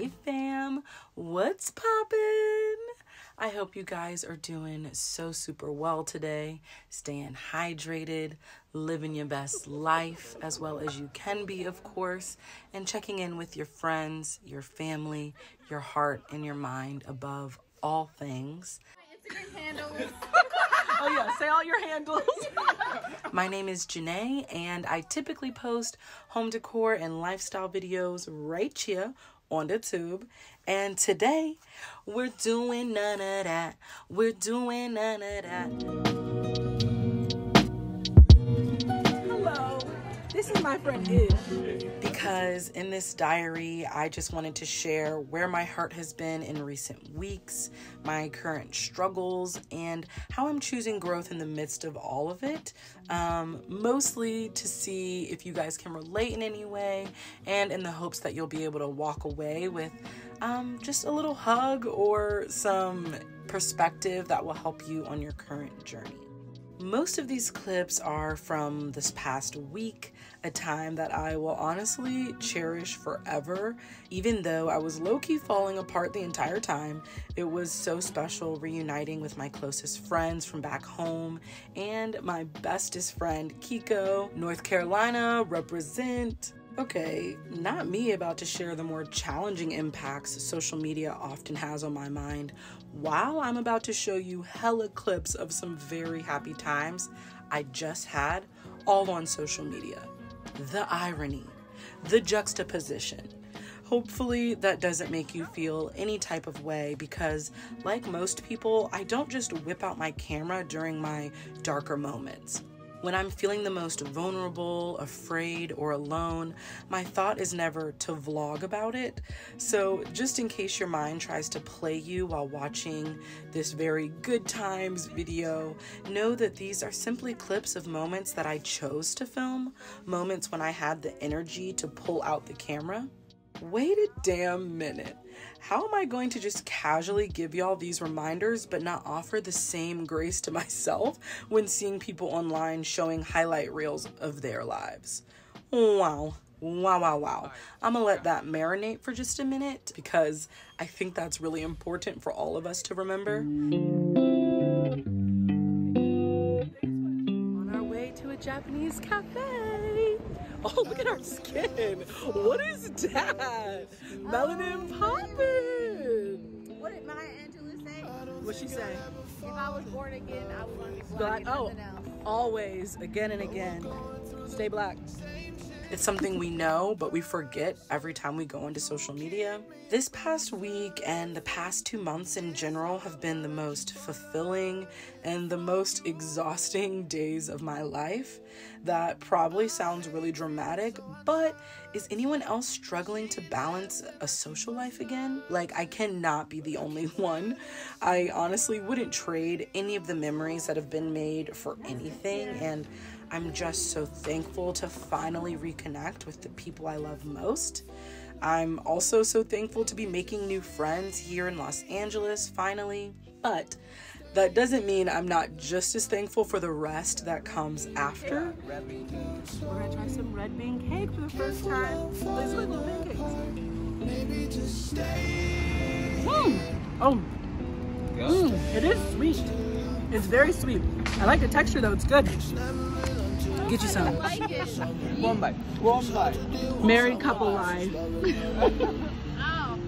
Hey fam, what's poppin'? I hope you guys are doing so super well today, staying hydrated, living your best life as well as you can be, of course, and checking in with your friends, your family, your heart, and your mind above all things. Instagram handles. Oh yeah, say all your handles. My name is Janae, and I typically post home decor and lifestyle videos right here on the tube. And today, we're doing none of that. We're doing none of that. Hello, this is my friend Ish. Because in this diary, I just wanted to share where my heart has been in recent weeks, my current struggles, and how I'm choosing growth in the midst of all of it. Mostly to see if you guys can relate in any way, and in the hopes that you'll be able to walk away with just a little hug or some perspective that will help you on your current journey. Most of these clips are from this past week, a time that I will honestly cherish forever. Even though I was low-key falling apart the entire time, it was so special reuniting with my closest friends from back home and my bestest friend, Kiko. North Carolina, represent. Okay, not me about to share the more challenging impacts social media often has on my mind, while I'm about to show you hella clips of some very happy times I just had, all on social media. The irony, the juxtaposition. Hopefully that doesn't make you feel any type of way, because like most people, I don't just whip out my camera during my darker moments. When I'm feeling the most vulnerable, afraid, or alone, my thought is never to vlog about it. So just in case your mind tries to play you while watching this very good times video, know that these are simply clips of moments that I chose to film, moments when I had the energy to pull out the camera. Wait a damn minute. How am I going to just casually give y'all these reminders but not offer the same grace to myself when seeing people online showing highlight reels of their lives? Wow. Wow. I'm gonna let that marinate for just a minute, because I think that's really important for all of us to remember. On our way to a Japanese cafe. Oh, look at our skin. What is that? Melanin poppin'. What did Maya Angelou say? What'd she say? If I was born again, I would want to be black and nothing else. Always, again and again. Stay black. It's something we know, but we forget every time we go into social media. This past week and the past 2 months in general have been the most fulfilling and the most exhausting days of my life. That probably sounds really dramatic, but is anyone else struggling to balance a social life again? Like, I cannot be the only one. I honestly wouldn't trade any of the memories that have been made for anything, and I'm just so thankful to finally reconnect with the people I love most. I'm also so thankful to be making new friends here in Los Angeles, finally. But that doesn't mean I'm not just as thankful for the rest that comes after. We're gonna try some red bean cake for the first time. Let's look at pancakes. It is sweet. It's very sweet. I like the texture though, it's good. Get you some. One bite. Married couple lie. Oh.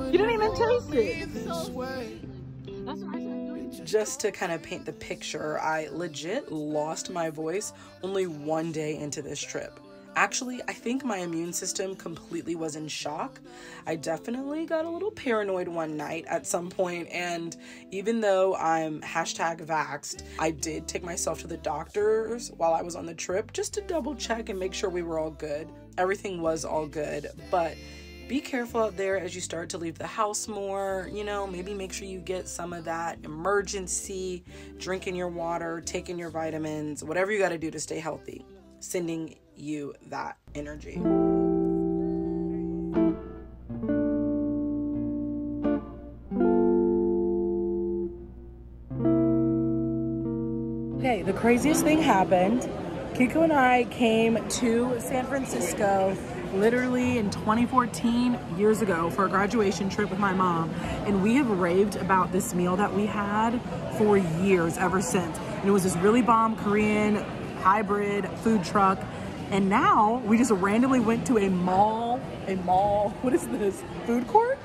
You didn't even taste it. It's so sweet. That's what I said. Just to kind of paint the picture, I legit lost my voice only one day into this trip. Actually, I think my immune system completely was in shock. I definitely got a little paranoid one night at some point, and even though I'm #vaxxed, I did take myself to the doctors while I was on the trip just to double check and make sure we were all good. Everything was all good, but be careful out there as you start to leave the house more. You know, maybe make sure you get some of that emergency, drinking your water, taking your vitamins, whatever you got to do to stay healthy. Sending you that energy. Okay, the craziest thing happened. Kiko and I came to San Francisco literally in 2014, years ago, for a graduation trip with my mom. And we have raved about this meal that we had for years ever since. And it was this really bomb Korean hybrid food truck. And now we just randomly went to a mall, what is this, food court?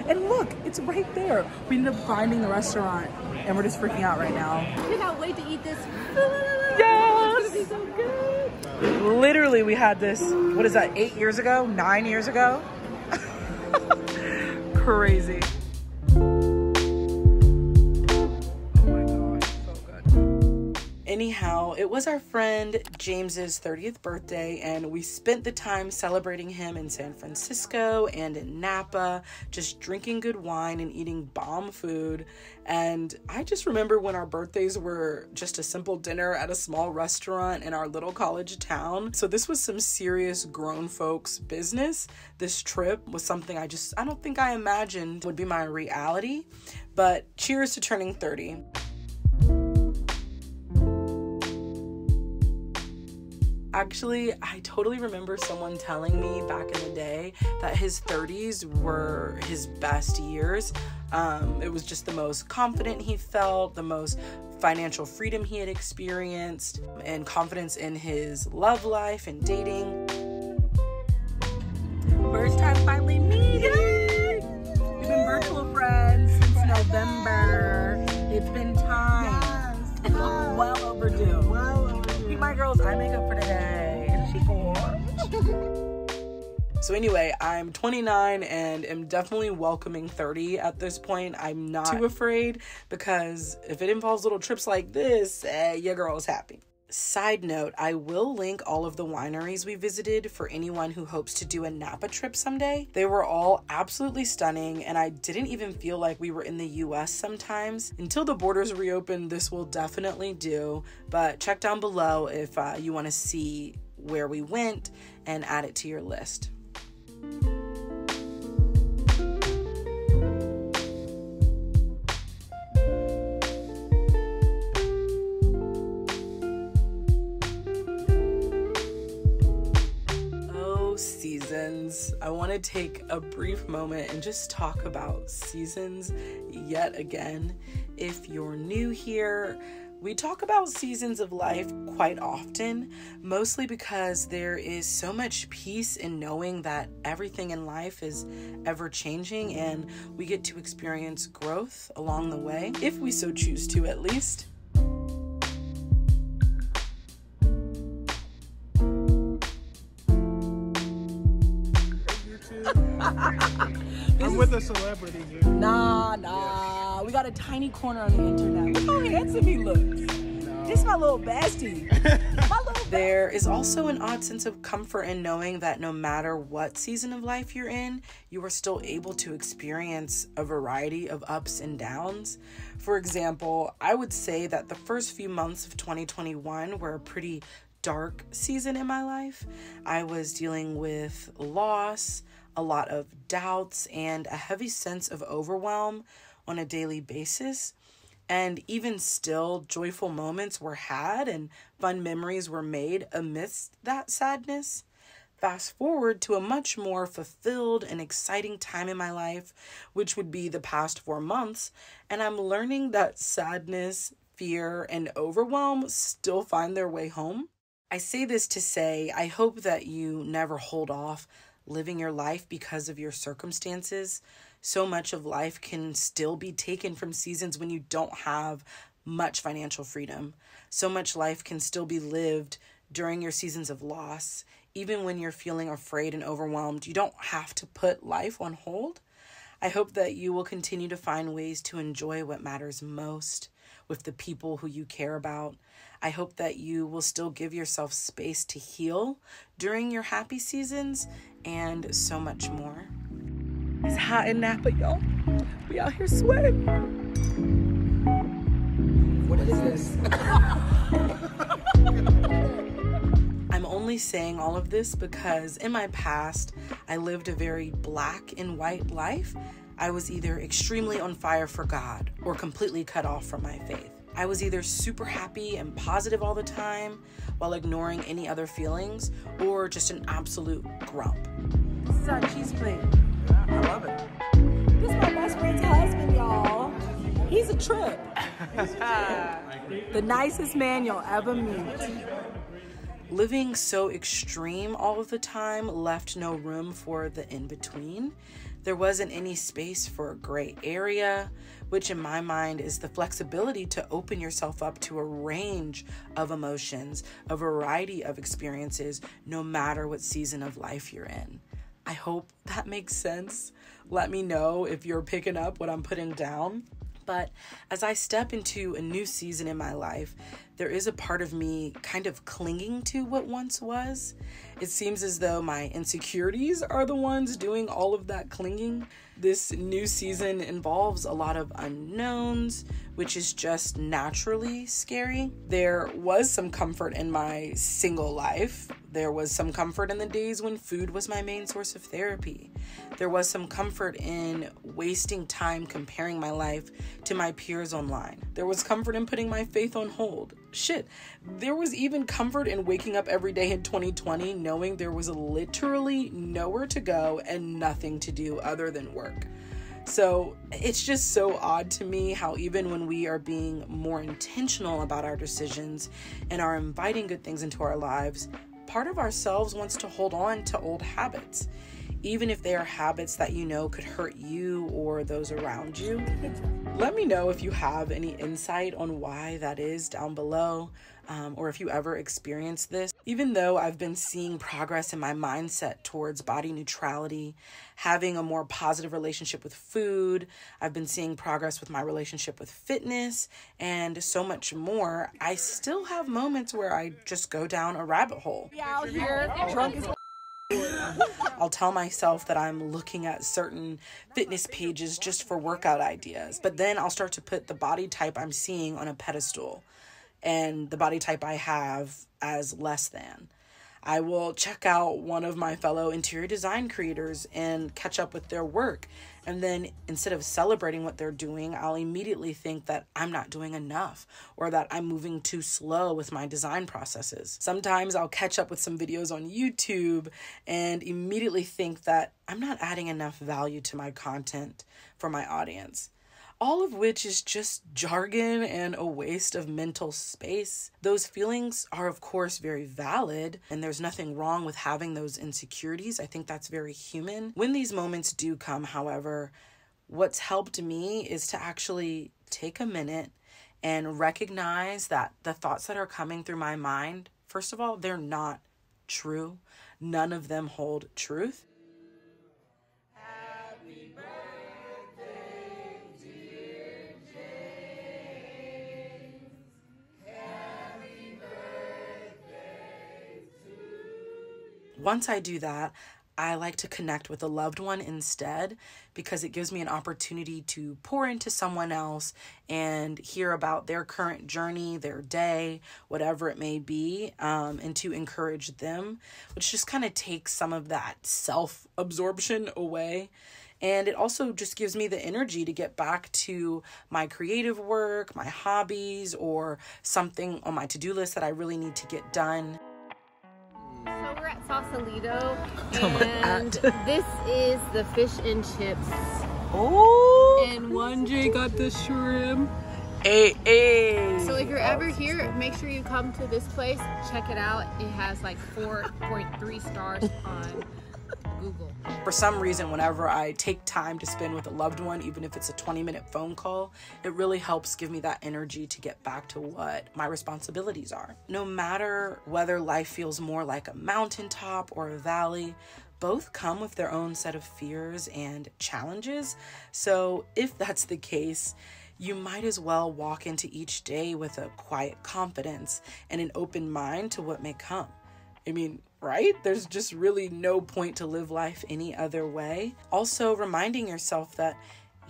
And look, it's right there. We ended up finding the restaurant and we're just freaking out right now. I cannot wait to eat this. Yes! It's gonna be so good. Literally, we had this, what is that, 8 years ago? 9 years ago? Crazy. Anyhow, it was our friend James's 30th birthday, and we spent the time celebrating him in San Francisco and in Napa, just drinking good wine and eating bomb food. And I just remember when our birthdays were just a simple dinner at a small restaurant in our little college town. So this was some serious grown folks business. This trip was something I don't think I imagined would be my reality. But cheers to turning 30. Actually, I totally remember someone telling me back in the day that his 30s were his best years. It was just the most confident he felt, the most financial freedom he had experienced, and confidence in his love life and dating. First time finally meeting! We've been virtual friends since November. It's been time. Yes. Well overdue. My girl's eye makeup for today, and she gorgeous. So anyway, I'm 29 and am definitely welcoming 30 at this point. I'm not too afraid because if it involves little trips like this, your girl's happy. Side note, I will link all of the wineries we visited for anyone who hopes to do a Napa trip someday. They were all absolutely stunning, and I didn't even feel like we were in the US sometimes. Until the borders reopen, this will definitely do, but check down below if you want to see where we went and add it to your list. Seasons. I want to take a brief moment and just talk about seasons yet again. If you're new here, we talk about seasons of life quite often, mostly because there is so much peace in knowing that everything in life is ever changing and we get to experience growth along the way, if we so choose to at least. I'm with a celebrity, dude. Nah. We got a tiny corner on the internet. Look how handsome he looks. No. This my little bestie. There is also an odd sense of comfort in knowing that no matter what season of life you're in, you are still able to experience a variety of ups and downs. For example, I would say that the first few months of 2021 were a pretty dark season in my life. I was dealing with loss, a lot of doubts, and a heavy sense of overwhelm on a daily basis. And even still, joyful moments were had and fun memories were made amidst that sadness. Fast forward to a much more fulfilled and exciting time in my life, which would be the past 4 months, and I'm learning that sadness, fear, and overwhelm still find their way home. I say this to say, I hope that you never hold off living your life because of your circumstances. So much of life can still be taken from seasons when you don't have much financial freedom. So much life can still be lived during your seasons of loss. Even when you're feeling afraid and overwhelmed, you don't have to put life on hold. I hope that you will continue to find ways to enjoy what matters most with the people who you care about. I hope that you will still give yourself space to heal during your happy seasons and so much more. It's hot in Napa, y'all. We out here sweating. What is this? I'm only saying all of this because in my past, I lived a very black and white life. I was either extremely on fire for God or completely cut off from my faith. I was either super happy and positive all the time while ignoring any other feelings, or just an absolute grump. This is our cheese plate. I love it. This is my best friend's husband, y'all. He's a trip. The nicest man you'll ever meet. Living so extreme all of the time left no room for the in-between. There wasn't any space for a gray area, which in my mind is the flexibility to open yourself up to a range of emotions, a variety of experiences, no matter what season of life you're in. I hope that makes sense. Let me know if you're picking up what I'm putting down. But as I step into a new season in my life, there is a part of me kind of clinging to what once was. It seems as though my insecurities are the ones doing all of that clinging. This new season involves a lot of unknowns, which is just naturally scary. There was some comfort in my single life. There was some comfort in the days when food was my main source of therapy. There was some comfort in wasting time comparing my life to my peers online. There was comfort in putting my faith on hold. Shit, there was even comfort in waking up every day in 2020 knowing there was literally nowhere to go and nothing to do other than work. So it's just so odd to me how even when we are being more intentional about our decisions and are inviting good things into our lives, part of ourselves wants to hold on to old habits, even if they are habits that you know could hurt you or those around you. Let me know if you have any insight on why that is down below, or if you ever experienced this. Even though I've been seeing progress in my mindset towards body neutrality, having a more positive relationship with food, I've been seeing progress with my relationship with fitness, and so much more, I still have moments where I just go down a rabbit hole. Out here, drunk as I'll tell myself that I'm looking at certain fitness pages just for workout ideas, but then I'll start to put the body type I'm seeing on a pedestal and the body type I have as less than. I will check out one of my fellow interior design creators and catch up with their work. And then instead of celebrating what they're doing, I'll immediately think that I'm not doing enough or that I'm moving too slow with my design processes. Sometimes I'll catch up with some videos on YouTube and immediately think that I'm not adding enough value to my content for my audience. All of which is just jargon and a waste of mental space. Those feelings are, of course, very valid, and there's nothing wrong with having those insecurities. I think that's very human. When these moments do come, however, what's helped me is to actually take a minute and recognize that the thoughts that are coming through my mind, first of all, they're not true. None of them hold truth. Once I do that, I like to connect with a loved one instead because it gives me an opportunity to pour into someone else and hear about their current journey, their day, whatever it may be, and to encourage them, which just kind of takes some of that self-absorption away. And it also just gives me the energy to get back to my creative work, my hobbies, or something on my to-do list that I really need to get done. So we're at Sausalito, and this is the fish and chips. Oh, and one J got the shrimp. Hey. So if you're ever here, make sure you come to this place. Check it out. It has like 4.3 stars on Google. For some reason, whenever I take time to spend with a loved one, even if it's a 20-minute phone call, it really helps give me that energy to get back to what my responsibilities are. No matter whether life feels more like a mountaintop or a valley, both come with their own set of fears and challenges. So if that's the case, you might as well walk into each day with a quiet confidence and an open mind to what may come. I mean, right? There's just really no point to live life any other way. Also, reminding yourself that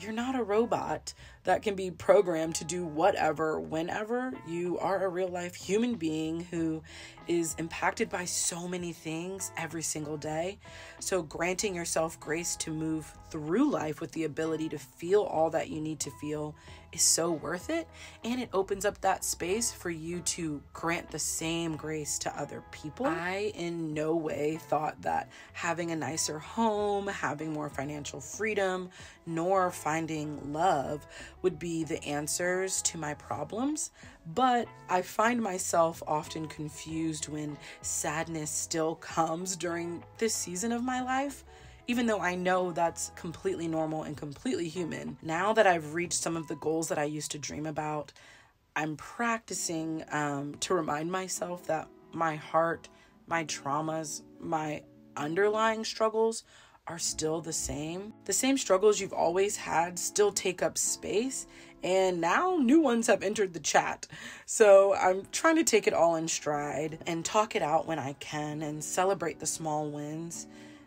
you're not a robot that can be programmed to do whatever, whenever. You are a real life human being who is impacted by so many things every single day. So granting yourself grace to move through life with the ability to feel all that you need to feel is so worth it. And it opens up that space for you to grant the same grace to other people. I in no way thought that having a nicer home, having more financial freedom, nor finding love would be the answers to my problems. But I find myself often confused when sadness still comes during this season of my life, even though I know that's completely normal and completely human. Now that I've reached some of the goals that I used to dream about, I'm practicing to remind myself that my heart, my traumas, my underlying struggles are still the same. The same struggles you've always had still take up space, and now new ones have entered the chat. So I'm trying to take it all in stride and talk it out when I can and celebrate the small wins,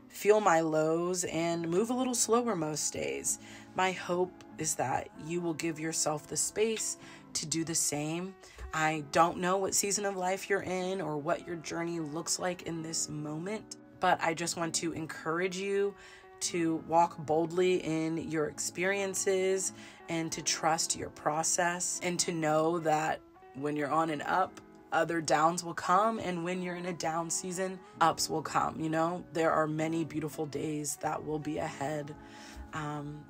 feel my lows, and move a little slower most days. My hope is that you will give yourself the space to do the same. I don't know what season of life you're in or what your journey looks like in this moment, but I just want to encourage you to walk boldly in your experiences and to trust your process, and to know that when you're on an up, other downs will come, and when you're in a down season, ups will come. You know, there are many beautiful days that will be ahead.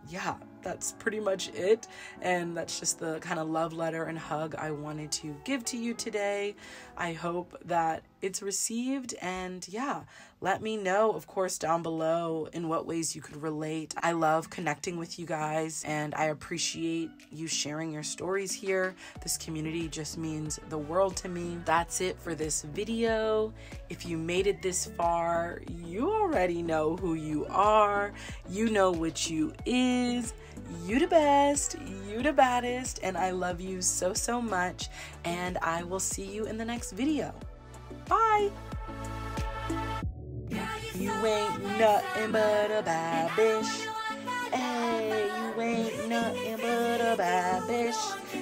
Yeah, that's pretty much it. And that's just the kind of love letter and hug I wanted to give to you today. I hope that it's received, and yeah, let me know, of course, down below in what ways you could relate. I love connecting with you guys, and I appreciate you sharing your stories here. This community just means the world to me. That's it for this video. If you made it this far, you already know who you are. You know what you is. You the best, you the baddest, and I love you so, so much, and I will see you in the next video. Bye. You ain't nothing but a bad bitch. Hey, you ain't nothing but a bad bitch.